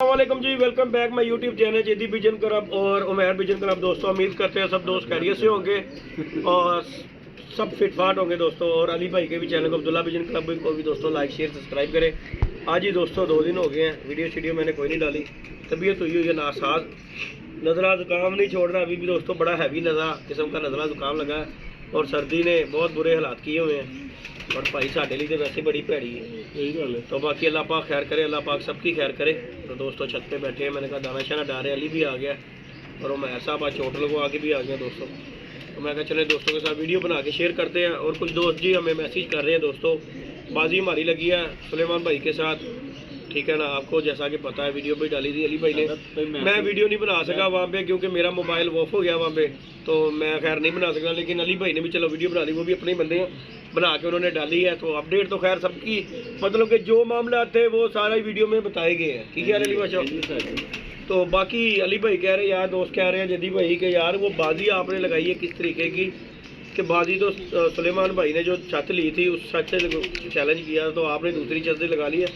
अस्सलामुअलैकुम जी, welcome back my YouTube channel जेदी विजन क्लब और उमैर विजन क्लब। दोस्तों उम्मीद करते हैं सब दोस्त खैरियत से होंगे और सब फिटफाट होंगे दोस्तों। और अली भाई के भी चैनल को अब्दुल्ला विजन क्लब को भी दोस्तों लाइक शेयर सब्सक्राइब करें। आज ही दोस्तों 2 दिन हो गए हैं, वीडियो मैंने कोई नहीं डाली, तबीयत हुई है नासाज, नज़ला ज़ुकाम नहीं छोड़ रहा अभी भी दोस्तों, बड़ा हैवी नज़ला किस्म का नज़ला ज़ुकाम लगा है और सर्दी ने बहुत बुरे हालात किए हुए हैं और भाई साढ़े लिए तो वैसे बड़ी भैड़ी है। यही गल है। तो बाकी अल्लाह पाक खैर करे, अल्लाह पाक सबकी खैर करे। तो दोस्तों छत पे बैठे हैं, मैंने कहा दाना शाना डारे, अली भी आ गया और उमैर साहब आज चोट लगवा आके भी आ गया दोस्तों। तो मैं कहा चले दोस्तों के साथ वीडियो बना के शेयर करते हैं। और कुछ दोस्त जी हमें मैसेज कर रहे हैं दोस्तों, बाजी हमारी लगी है सुलेमान भाई के साथ, ठीक है ना। आपको जैसा कि पता है वीडियो भी डाली थी अली भाई ने, मैं वीडियो नहीं बना सका वहाँ पे क्योंकि मेरा मोबाइल ऑफ हो गया वहाँ पे, तो मैं खैर नहीं बना सका। लेकिन अली भाई ने भी चलो वीडियो बना दी, वो भी अपने बंदे हैं, बना के उन्होंने डाली है। तो अपडेट तो खैर सबकी, मतलब कि जो मामला थे वो सारा ही वीडियो में बताए गए हैं, ठीक है अली भाई। तो बाकी अली भाई कह रहे हैं, यार दोस्त कह रहे हैं जदी भाई के यार वो बाजी आपने लगाई है किस तरीके की, कि बाजी तो सुलेमान भाई ने जो छत ली थी उस छत से चैलेंज किया तो आपने दूसरी छत से लगा लिया।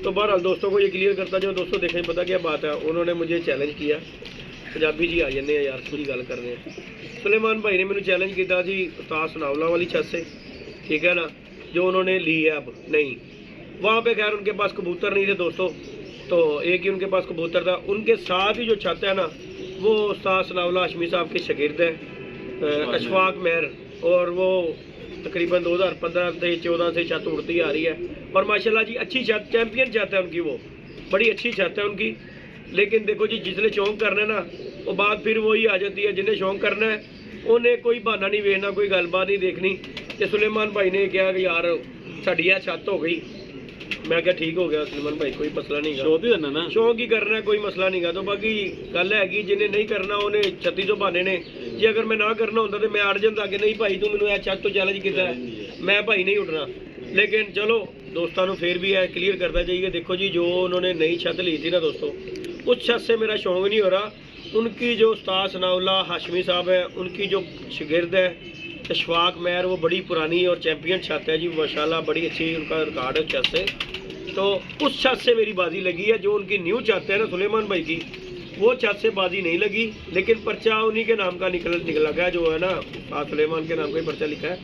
तो बहरहाल दोस्तों को ये क्लियर करता जो दोस्तों देखें पता क्या बात है, उन्होंने मुझे चैलेंज किया, पंजाबी जी आ जाने यार पूरी गल कर रहे हैं। सुलेमान भाई ने मैंने चैलेंज किया जी उस्ताद सनावला वाली छत से, ठीक है ना, जो उन्होंने ली है अब नहीं, वहाँ पे खैर उनके पास कबूतर नहीं थे दोस्तों, तो एक ही उनके पास कबूतर था। उनके साथ ही जो छत है ना वो उस्ताद सनावला हाशमी साहब के शागिर्द है अशफाक मेहर, और वो तकरीबन 2015 से 14 से छत उड़ती आ रही है और माशाल्लाह जी अच्छी छत, चैंपियन छत है उनकी, वो बड़ी अच्छी छत है उनकी। लेकिन देखो जी जिसने शौक करना है ना वो बात फिर वही आ जाती है, जिन्हें शौक करना है उन्हें कोई बहाना नहीं वेखना, कोई गलबात नहीं देखनी कि सुलेमान भाई ने क्या कि यार साड़ी छत हो गई, मैं क्या ठीक हो गया सुलेमान भाई, कोई मसला नहीं गा, शौक ही करना है, कोई मसला नहीं गा। तो बाकी गल है कि जिन्हें नहीं करना उन्हें 36 बहाने ने, जी अगर मैं ना करना होता तो मैं अड़ जाता कि नहीं भाई तू मैंने छत तो चैलेंज किया है, मैं भाई नहीं उठना। लेकिन चलो दोस्तों फिर भी है क्लियर करता चाहिए, देखो जी जो उन्होंने नई छत ली थी ना दोस्तों, उस छत से मेरा शौक नहीं हो रहा। उनकी जो उस्ताद सनाउल्लाह हाशमी साहब है, उनकी जो शागिर्द है अशफाक मेहर, वो बड़ी पुरानी और चैंपियन छत है जी माशाल्लाह, बड़ी अच्छी उनका रिकॉर्ड है छत से। तो उस छत से मेरी बाजी लगी है, जो उनकी न्यू छत है ना सुलेमान भाई की, वो छत से बाजी नहीं लगी। लेकिन पर्चा उन्हीं के नाम का निकला गया, जो है ना सुलेमान के नाम का ही पर्चा लिखा है,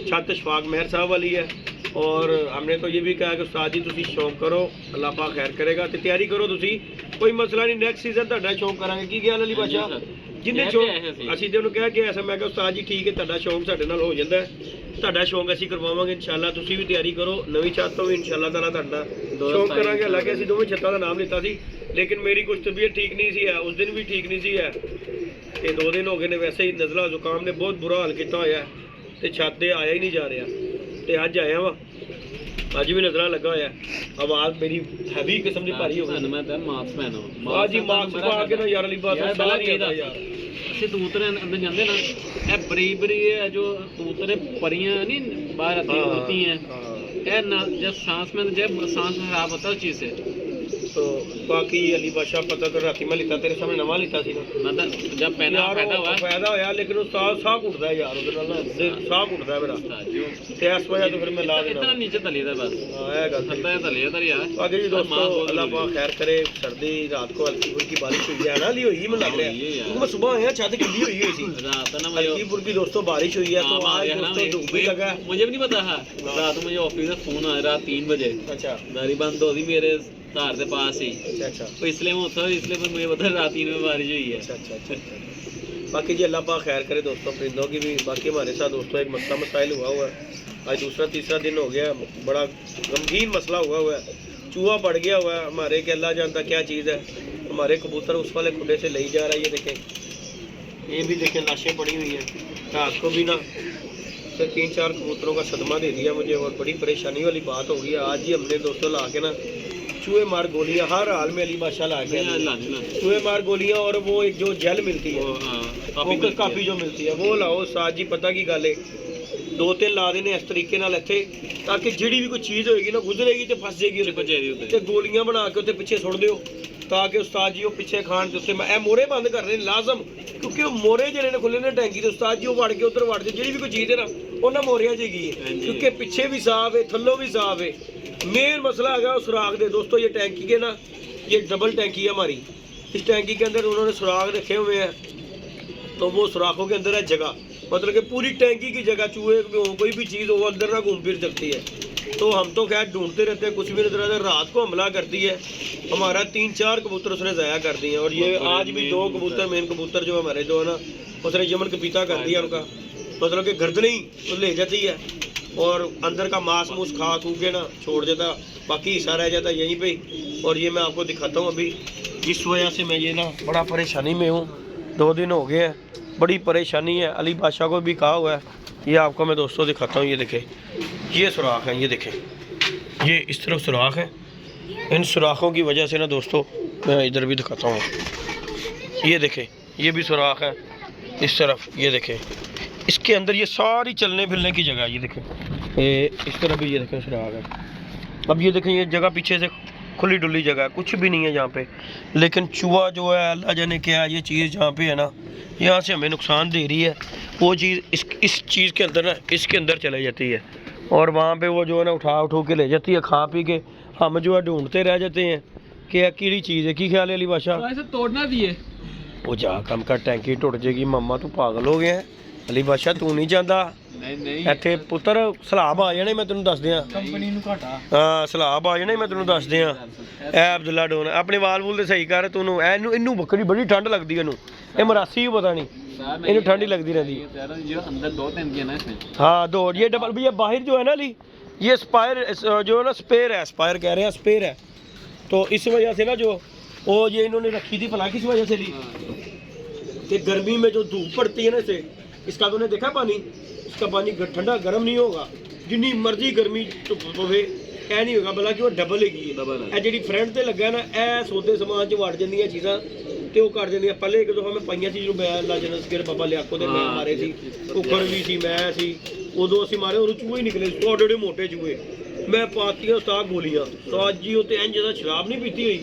छत अशफाक मेहर साहब वाली है। और हमने तो ये भी कहा कि उस्ताद जी तुसी शौक करो, अल्लाह पाक खैर करेगा, तो तैयारी करो तुसी, कोई मसला नहीं, नेक्स्ट सीजन ਤੁਹਾਡਾ शौक करांगे। की गल अली बादशाह जिन्हें शौक ਅਸੀਂ ਤੇ ਉਹਨੂੰ ਕਿਹਾ ਕਿ ਐਸਾ, ਮੈਂ ਕਿਹਾ ਉਸਤਾਦ ਜੀ ਠੀਕ ਹੈ ਤੁਹਾਡਾ ਸ਼ੌਕ ਸਾਡੇ ਨਾਲ ਹੋ ਜਾਂਦਾ ਹੈ, ਤੁਹਾਡਾ ਸ਼ੌਕ ਅਸੀਂ ਕਰਵਾਵਾਂਗੇ ਇਨਸ਼ਾਅੱਲਾ, ਤੁਸੀਂ ਵੀ ਤਿਆਰੀ ਕਰੋ ਨਵੀਂ ਛੱਤ ਤੋਂ ਵੀ ਇਨਸ਼ਾਅੱਲਾ ਤਾਲਾ ਤੁਹਾਡਾ ਸ਼ੌਕ ਕਰਾਂਗੇ। ਹਾਲਾਂਕਿ ਅਸੀਂ ਦੋਵੇਂ ਛੱਤਾਂ ਦਾ ਨਾਮ ਲਿੱਤਾ ਸੀ, लेकिन मेरी कुछ तबीयत ठीक नहीं सी है, उस दिन भी ठीक नहीं सी है, ये 2 दिन हो गए ने वैसे ही नज़ला जुकाम ने बहुत बुरा हाल किया होया है, तो छत ते आया ही नहीं जा रहा, तो अज आया वा, अज भी नज़ला लगा होया, आवाज़ मेरी हैवी किस्म की भारी हो गई। मैं मास्क पहनो जी मास्क पा के ना यार अली बात बाहर ही आता यार, ਅਸੀਂ ਕਬੂਤਰ ਅੰਦਰ ਜਾਂਦੇ ਨਾ, ਇਹ ਬਰੀਕ ਬਰੀਕ ਜੋ ਕਬੂਤਰ परियां नहीं बाहर आती होती हैं, ਇਹ ना जब सांस में जब सांस खराब होता है उस चीज़ से। तो बाकी अली बादशाह पता तो राती मैं लिता तेरे सामने नवा लिता सी ना, मतलब जब पहना फायदा होया, लेकिन वो साह घुटदा है यार, ਉਹਦੇ ਨਾਲ ਸਾਹ ਘੁटदा है मेरा, ਤੇ ਇਸ ਵਜ੍ਹਾ ਤੋਂ ਫਿਰ ਮੈਂ ਲਾ ਦੇਣਾ, इतना नीचे तली था बस। हां ਇਹ ਗੱਲ है तली था यार। बाकी जी दोस्तों अल्लाह पाक खैर करे, सर्दी रात को हल्की फुल्की बारिश हुई है ना, ली हुई मैं लग रहा है, मैं सुबह आया छत गिल्ली हुई थी रात ना, हल्की फुल्की दोस्तों बारिश हुई है, तो आज दोस्तों धूप भी लगा, मुझे भी नहीं पता है, रात मुझे ऑफिस से फोन आया रात 3 बजे, अच्छा दारी बंद हो थी मेरे घर के पास ही, अच्छा तो इसलिए मैं उठा, इसलिए फिर मुझे पता रात 3 में बारिश हुई है। अच्छा। बाकी जी अल्लाह पाक खैर करे दोस्तों परिंदों की भी। बाकी हमारे साथ दोस्तों एक मसला मसाइल हुआ है, आज दूसरा तीसरा दिन हो गया, बड़ा गमगीन मसला हुआ है, चूहा पड़ गया हुआ है हमारे, के अल्लाह जानता क्या चीज़ है, हमारे कबूतर उस वाले खुडे से ले जा रहा है, ये देखें, ये भी देखें लाशें पड़ी हुई हैं, रात को भी ना तो 3-4 कबूतरों का सदमा दे दिया मुझे, और बड़ी परेशानी वाली बात हो गई है। आज ही हमने दोस्तों ला के ना चूहे मार गोलियां, हर हाल में अली बादशाह ला के चूहे मार गोलियां, और वो एक जो जेल मिलती है वो काफ़ी जो मिलती है वो लाओ साथ जी, पता की गल है 2-3 ला देने इस तरीके नाल इत्थे, ताकि जिहड़ी भी कोई चीज़ होएगी ना गुजरेगी तो फस जाएगी, तो गोलियां बना के उत्ते पिछे सुट दिओ, ताकि उस्ताद जी वो पिछे खान के उत्ते मैं मोहरे बंद कर रहे लाजम, क्योंकि वो मोहरे जेह्ड़े ने खुले ने टैंकी तो उस्ताद जी वो वड़ के उधर वड़ जाए, जिहड़ी भी कोई चीज़ है ना उन्हें मोहरिया जाएगी, क्योंकि पिछे भी साफ है थल्लों भी साफ है। मेन मसला है सुराख दे दोस्तों, ये टैंकी के ना ये डबल टैंकी है हमारी। इस टैंकी के अंदर उन्होंने सुराख रखे हुए हैं, तो वो सुराखों के अंदर है जगह, मतलब कि पूरी टैंकी की जगह चूहे हो कोई भी चीज़ हो अंदर ना घूम फिर सकती है। तो हम तो खैर ढूंढते रहते हैं, कुछ भी नजर आता। रात को हमला करती है, हमारा 3-4 कबूतर उसने ज़ाया कर दिए हैं। और ये आज भी 2 कबूतर, मेन कबूतर जो हमारे जो है ना, उसने यमन का पीता कर दिया उनका, मतलब कि गर्दन ही तो ले जाती है और अंदर का मांस मूस खा खू के ना छोड़ देता, बाकी हिस्सा रह जाता यहीं पे। और ये मैं आपको दिखाता हूँ अभी, जिस वजह से मैं ये ना बड़ा परेशानी में हूँ। 2 दिन हो गए हैं, बड़ी परेशानी है। अली बादशाह को भी कहा हुआ है, ये आपको मैं दोस्तों दिखाता हूँ। ये देखें, ये सुराख है, ये देखें, ये इस तरफ सुराख है। इन सुराखों की वजह से ना दोस्तों, मैं इधर भी दिखाता हूँ, ये देखें, ये भी सुराख है इस तरफ, ये देखें, इसके अंदर ये सारी चलने फिरने की जगह है। ये देखें, ये इस तरफ भी ये देखें सुराख है। अब ये देखें, ये जगह पीछे से खुली डुली जगह है, कुछ भी नहीं है यहाँ पे, लेकिन चूहा जो है अल्लाह जाने क्या है, ये चीज़ जहाँ पे है ना, यहाँ से हमें नुकसान दे रही है। वो चीज़ इस चीज़ के अंदर ना, इसके अंदर चले जाती है और वहाँ पे वो जो है ना उठा के ले जाती है, खा पी के हम जो है ढूंढते रह जाते हैं कि यह कीड़ी चीज़ है। की ख्याल है अली बादशाह? ऐसे तोड़ना दिए वो जा कम कर, टैंकी टुट जाएगी। मम्मा तू पागल हो गया है अली बादशाह, तू नहीं चाहता नहीं ਇੱਥੇ ਪੁੱਤਰ ਸਲਾਬ ਆ ਜਾਣੇ, ਮੈਂ ਤੈਨੂੰ ਦੱਸ ਦਿਆਂ। ਕੰਪਨੀ ਨੂੰ ਘਾਟਾ ਹਾਂ ਸਲਾਬ ਆ ਜਾਣੇ, ਮੈਂ ਤੈਨੂੰ ਦੱਸ ਦਿਆਂ। ਐ ਅਬਦੁੱਲਾ ਡੋਨ ਆਪਣੇ ਵਾਲ ਵੂਲ ਤੇ ਸਹੀ ਕਰ ਤੂੰ। ਇਹਨੂੰ ਬੱਕਰੀ ਬੜੀ ਠੰਡ ਲੱਗਦੀ ਇਹਨੂੰ, ਇਹ ਮਰਾਸੀ ਪਤਾ नहीं, ਇਹਨੂੰ ठंड ही लगती रहती है। अंदर 2 टैंकी है ना इसमें। हाँ 2, ये डबल भैया बाहर जो है ना अली, ये स्पायर जो है ना स्पेयर है, स्पायर कह रहे हैं स्पेयर है। तो इस वजह से ना जो वो ये इन्होंने रखी थी भला किस वजह से ली कि गर्मी में जो धूप पड़ती है ना इसे, इसका तूने देखा पानी, इसका पानी ठंडा गर्म नहीं होगा, जिन्नी मर्जी गर्मी पवे ਇਹ नहीं होगा, बल्कि वो डबल हैगी। ਇਹ ਜਿਹੜੀ ਫਰੰਟ ਤੇ ਲੱਗਾ ਨਾ, ਇਹ ਸੌਦੇ ਸਮਾਨ 'ਚ ਵੜ ਜਾਂਦੀਆਂ ਚੀਜ਼ਾਂ ਤੇ ਉਹ ਕਰ ਜਾਂਦੀਆਂ। ਪਹਿਲੇ ਇੱਕ ਦਫਾ ਮੈਂ ਪਾਈਆਂ ਸੀ, ਜਦੋਂ ਮੈਂ ਅੱਲਾ ਜਨਸ ਕੇ ਬਾਬਾ ਲਿਆਕੋ ਦੇ ਮੈਂ ਮਾਰੇ ਸੀ, ਉਖੜ ਵੀ ਸੀ, ਮੈਂ ਸੀ ਉਦੋਂ ਅਸੀਂ ਮਾਰੇ, ਉਹਨੂੰ ਚੂਹੇ ਨਿਕਲੇ ਸੀ, ਤੁਹਾਡੇ ਮੋਟੇ ਚੂਹੇ। ਮੈਂ ਪਾਤੀਆਂ ਉਸਤਾਦ ਗੋਲੀਆਂ, ਉਸਤਾਦ ਜੀ ਉੱਤੇ ਇੰਜ ਜਿਆਦਾ ਸ਼ਰਾਬ ਨਹੀਂ ਪੀਤੀ ਹੋਈ,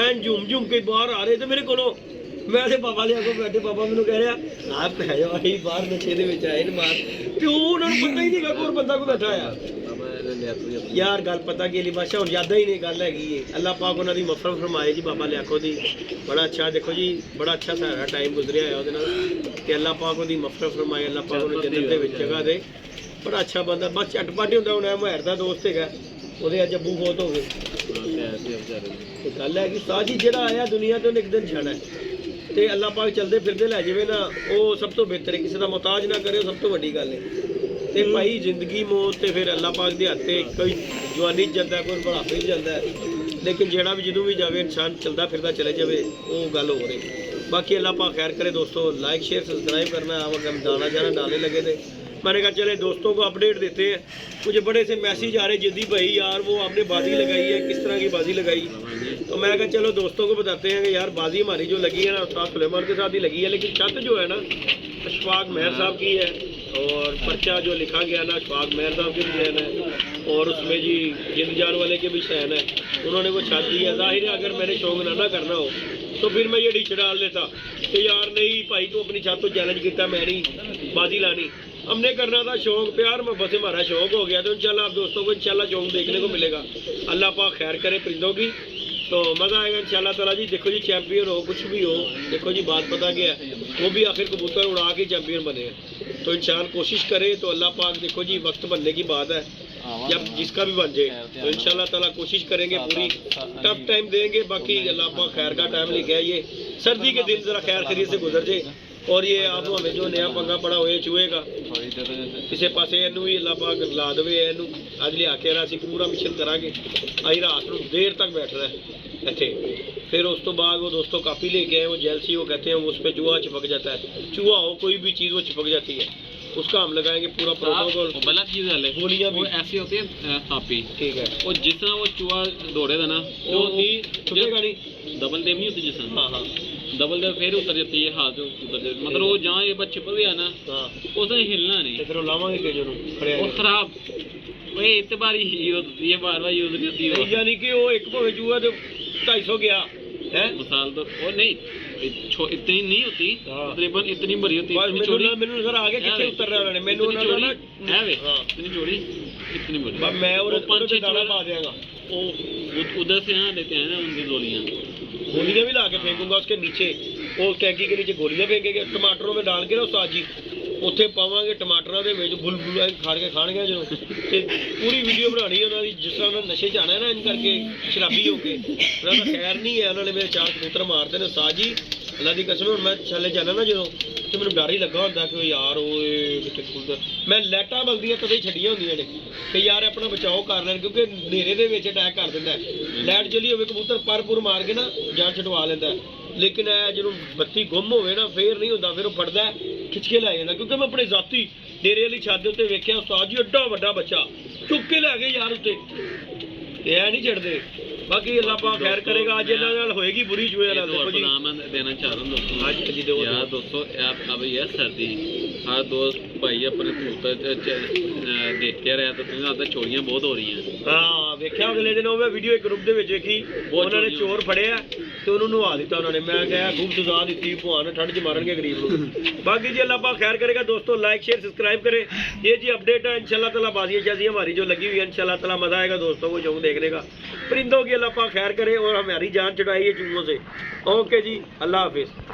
ਐਨ ਝੁੰਮ ਕੇ ਬਾਹਰ ਆ ਰਹੇ ਤੇ ਮੇਰੇ ਕੋਲੋਂ। ਮੈਂ ਤੇ ਬਾਬਾ ਲਿਆ ਕੋ ਬੈਠੇ, ਬਾਬਾ ਮੈਨੂੰ ਕਹਿ ਰਿਹਾ ਆਪ ਹੈ ਜੋ ਆਹੀ ਬਾਹਰ ਨਸ਼ੇ ਦੇ ਵਿੱਚ ਆਏ ਨੇ ਮਾਰ, ਤੇ ਉਹਨਾਂ ਨੂੰ ਪਤਾ ਹੀ ਨਹੀਂਗਾ ਕੋਈ ਬੰਦਾ ਕੋ ਬੈਠਾ ਆ। यार गल पता कि अली बादशाह हुण यादा ही नहीं गल हैगी है। अल्लाह पाक उन्हां दी मफरत फरमाए जी बाबा लियाको दी। बड़ा अच्छा देखो जी, बड़ा अच्छा सारा टाइम गुजरिया है ਉਹਦੇ ਨਾਲ कि अल्लाह पाक ਉਹਦੀ मफरत फरमाए, अल्लाह पाक ਉਹਨੂੰ जन्नत ਦੇ ਵਿੱਚ जगह दे। बड़ा अच्छा बंदा, बस झटपट ही ਹੁੰਦਾ। ਹੁਣ ਮੁਹਰ ਦਾ ਦੋਸਤ ਹੈਗਾ, ਉਹਦੇ ਅੱਜ ਅੱਬੂ ਬਹੁਤ ਹੋ ਗਏ। ਤੇ ਗੱਲ ਹੈ ਕਿ ਸਾਜੀ ਜਿਹੜਾ ਆਇਆ ਦੁਨੀਆ ਤੇ ਉਹਨੇ ਇੱਕ ਦਿਨ ਜਾਣਾ ਤੇ ਅੱਲਾਹ ਪਾਕ ਚਲਦੇ ਫਿਰਦੇ ਲੈ ਜਾਵੇ ਨਾ, ਉਹ ਸਭ ਤੋਂ ਬਿਹਤਰ ਹੈ। ਕਿਸੇ ਦਾ ਮੁਹਤਾਜ ਨਾ ਕਰੇ, ਉਹ ਸਭ ਤੋਂ ਵੱਡੀ ਗੱਲ ਹੈ। ਤੇ ਭਾਈ ਜ਼ਿੰਦਗੀ ਮੌਤ ਤੇ ਫਿਰ ਅੱਲਾਹ ਪਾਕ ਦੇ ਹੱਥੇ, ਕੋਈ ਜਵਾਨੀ 'ਚ ਜਾਂਦਾ, ਕੋਈ ਬੁਢਾਪੇ 'ਚ ਜਾਂਦਾ, ਲੇਕਿਨ ਜਿਹੜਾ ਵੀ ਜਦੋਂ ਵੀ ਜਾਵੇ ਇਨਸਾਨ ਚਲਦਾ ਫਿਰਦਾ ਚਲੇ ਜਾਵੇ, ਉਹ ਗੱਲ ਹੋ ਰਹੀ। बाकी अल्लाह पाक खैर करे दोस्तों, लाइक शेयर सब्सक्राइब करना। अब हम दाना जाना डालने लगे थे, मैंने कहा चले दोस्तों को अपडेट देते हैं। मुझे बड़े से मैसेज आ रहे, जिद्दी भाई यार वो आपने बाजी लगाई है, किस तरह की बाजी लगाई? तो मैं कहा चलो दोस्तों को बताते हैं कि यार बाजी हमारी जो लगी है ना, उस्ताद सुलेमान के साथ ही लगी है, लेकिन छत जो है ना अशफाक मेहर साहब की है, और पर्चा जो लिखा गया ना अशफाक मेहर साहब की भी शहन है, और उसमें जी जिंद जान वाले के भी शहन है, उन्होंने वो छत दी है। जाहिर है अगर मैंने शौक ना करना हो तो फिर मैं ये ढीच डाल देता कि यार नहीं भाई तू अपनी छत तो चैलेंज किया, मैं नहीं बाजी लानी। हमने करना था शौक, प्यार मोहब्बत से हमारा शौक हो गया, तो इंशाल्लाह आप दोस्तों को इंशाल्लाह शौक देखने को मिलेगा। अल्लाह पाक खैर करे परिंदों की, तो मज़ा आएगा इंशाल्लाह ताला जी। देखो जी चैम्पियन हो कुछ भी हो, देखो जी बात पता क्या है, वो भी आखिर कबूतर उड़ा के चैम्पियन बने हैं। तो इंसान कोशिश करे तो अल्लाह पाक, देखो जी वक्त बनने की बात है, जब जिसका भी बन जाए तो इंशाल्लाह ताला कोशिश करेंगे पूरी, टफ टाइम देंगे। बाकी अल्लाह पाक खैर का टाइम लेके आए, ये सर्दी के दिन ज़रा खैर खरीद से गुजर जाए। और ये आप हमें जो नया पंगा पड़ा हुए चूहेगा किसी पासे इनू भी अल्लाह पाक ला देवे, इनू अज लिया के असीं पूरा मिशन करांगे। असीं रात को देर तक बैठना है इत्थे, फिर उस तो बाद वो दोस्तों कापी लेके आए, वो जेलसी वो कहते हैं, उस पर चूहा चिपक जाता है। चूहा हो कोई भी चीज़ वो चिपक जाती है, उसका हम लगाएंगे पूरा प्रोटोकॉल। गलत चीज है, गोलियां भी ऐसी होती है कापी, ठीक है। और जिस तरह वो चूहा दौड़ेगा ना, वो छुपेगा नहीं, डबल टेप नहीं होती जिस तरह, हाँ डबल टेप फिर उतर जाती है, हाथ उतर जाती है, मतलब वो जहाँ ये बच्चे छिप गया ना उसने हिलना नहीं, फिर लावांगे के जो और खराब वही इतबारी ये बार बार यूज करती है, यानी कि वो एक भावे चूहा तो 250 गया है मिसाल, तो वो नहीं इतनी नहीं होती, तकरीबन इतनी बड़ी होती है, इतनी चौड़ी। मैंने सर आगे कितने उतर रहा है, मैंने उन्होंने ना है वे इतनी चौड़ी इतनी बड़ी, मैं और 5-6 दाना पा देगा, वो उधर से यहाँ लेते हैं ना उनकी गोलियाँ। गोलियां भी ला के फेंकूंगा उसके नीचे, वो टैंकी के नीचे गोलियां फेंकेंगे, टमाटरों में डाल के ना उस्ताद जी ਉੱਥੇ ਪਾਵਾਂਗੇ ਟਮਾਟਰਾਂ ਦੇ ਵਿੱਚ ਬੁਲਬੁਲਾ ਖਾੜ ਕੇ ਖਾਣਗੇ ਜਦੋਂ, ਤੇ ਪੂਰੀ ਵੀਡੀਓ ਬਣਾਣੀ ਉਹਨਾਂ ਦੀ ਜਿਸ ਤਰ੍ਹਾਂ ਉਹਨਾਂ ਨਸ਼ੇ 'ਚ ਆਣਾ ਨਾ ਇਨ ਕਰਕੇ ਸ਼ਰਾਬੀ ਹੋ ਕੇ, ਉਹਨਾਂ ਦਾ ਖੈਰ ਨਹੀਂ ਹੈ, ਉਹਨਾਂ ਨੇ ਮੇਰੇ 4 ਕਬੂਤਰ ਮਾਰਦੇ ਨੇ ਉਸਤਾਦ ਜੀ ਅੱਲਾ ਦੀ ਕਸਮ। ਹੁਣ ਮੈਂ ਛੱਲੇ ਜਾਣਾ ਨਾ ਜਦੋਂ, ਤੇ ਮੈਨੂੰ ਡਰ ਹੀ ਲੱਗਾ ਹੁੰਦਾ ਕਿ ਯਾਰ ਓਏ ਕਿਤੇ ਕਬੂਤਰ, ਮੈਂ ਲਾਈਟਾਂ ਬਲਦੀਆਂ ਤਦੇ ਹੀ ਛੱਡੀਆਂ ਹੁੰਦੀਆਂ ਨੇ ਕਿ ਯਾਰ ਆਪਣਾ ਬਚਾਓ ਕਰ ਲੈਣ, ਕਿਉਂਕਿ ਹਨੇਰੇ ਦੇ ਵਿੱਚ ਅਟੈਕ ਕਰ ਦਿੰਦਾ, ਲਾਈਟ ਜਲੀ ਹੋਵੇ ਕਬੂਤਰ ਪਰ ਮਾਰ ਕੇ ਨਾ ਜਾਨ ਛਡਵਾ ਲੈਂਦਾ। ਲੇਕਿਨ ਇਹ ਜਦੋਂ ਬੱਤੀ ਗੁੰਮ ਹੋਵੇ ਨਾ ਫੇਰ ਨਹੀਂ ਹੁੰਦਾ, ਫਿਰ ਉਹ ਫੜਦਾ ਖਿੱਚ ਕੇ ਲੈ ਜਾਂਦਾ। ਕਿਉਂਕਿ ਮੈਂ ਆਪਣੇ ਜ਼ਾਤੀ ਡੇਰੇ ਵਾਲੀ ਛੱਤ ਦੇ ਉੱਤੇ ਵੇਖਿਆ ਉਸਤਾਦ ਜੀ ਐਡਾ ਵੱਡਾ ਬੱਚਾ ਚੁੱਕ ਕੇ ਲੈ ਗਏ ਯਾਰ ਉੱਤੇ, ਤੇ ਇਹ ਨਹੀਂ ਛੱਡਦੇ। ਬਾਕੀ ਅੱਲਾਹ ਪਾਕ ਖੈਰ ਕਰੇਗਾ, ਅੱਜ ਇਹਨਾਂ ਨਾਲ ਹੋਏਗੀ ਬੁਰੀ ਚੂਹੇ ਨਾਲ। ਦੇਖੋ ਜੀ देना चाह रहा हूँ दोस्तों, आज जी दो यार दोस्तों अब यह सर्दी, हर दोस्त भाई अपने कबूतर देखते रहे तो तुम्हें आता चोरियां बहुत हो रही हैं। ਹਾਂ ਵੇਖਿਆ ਅਗਲੇ ਦਿਨ ਉਹ ਮੈਂ ਵੀਡੀਓ ਇੱਕ ਗਰੁੱਪ ਦੇ ਵਿੱਚ ਵੇਖੀ, ਉਹਨਾਂ ਨੇ ਚੋਰ ਫੜਿਆ ਤੇ ਉਹਨੂੰ ਨਵਾ ਦਿੱਤਾ ਉਹਨਾਂ ਨੇ। ਮੈਂ ਕਿਹਾ ਖੂਬ ਸਜ਼ਾ ਦਿੱਤੀ, ਭਗਵਾਨ ਠੰਡ 'ਚ ਮਾਰਨਗੇ ਗਰੀਬ ਨੂੰ। बाकी जी अल्लाह पाक खैर करेगा दोस्तों, लाइक शेयर सब्सक्राइब करें। ये जी अपडेट है इंशाल्लाह ताला, बाजी जैसी हमारी जो लगी हुई है इंशाल्लाह ताला मजा आएगा दोस्तों को शौक देखने का। परिंदों की अल्लाह पाक खैर करे और हमारी जान छुड़ाई है चूहों से। ओके जी, अल्लाह हाफिज़।